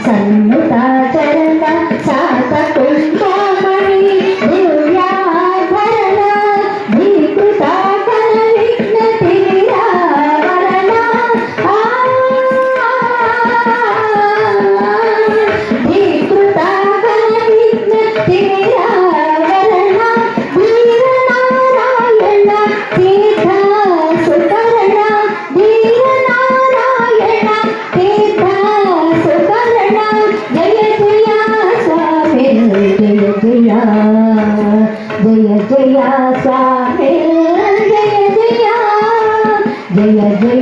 సన్నుతాచరణ శాతకుంఠమణి దివ్యాభరణ ధీకృతా కల విఘ్న తీరావరణ ధీకృతా కల విఘ్న తీరావరణ వీరనారాయణ తీర్థ సుకరణ వీరనారాయణ తీర్థ సుకరణ జయ జయ స్వామి జయ జయ జయ జయ స్వామి జయ జయ జయ జయ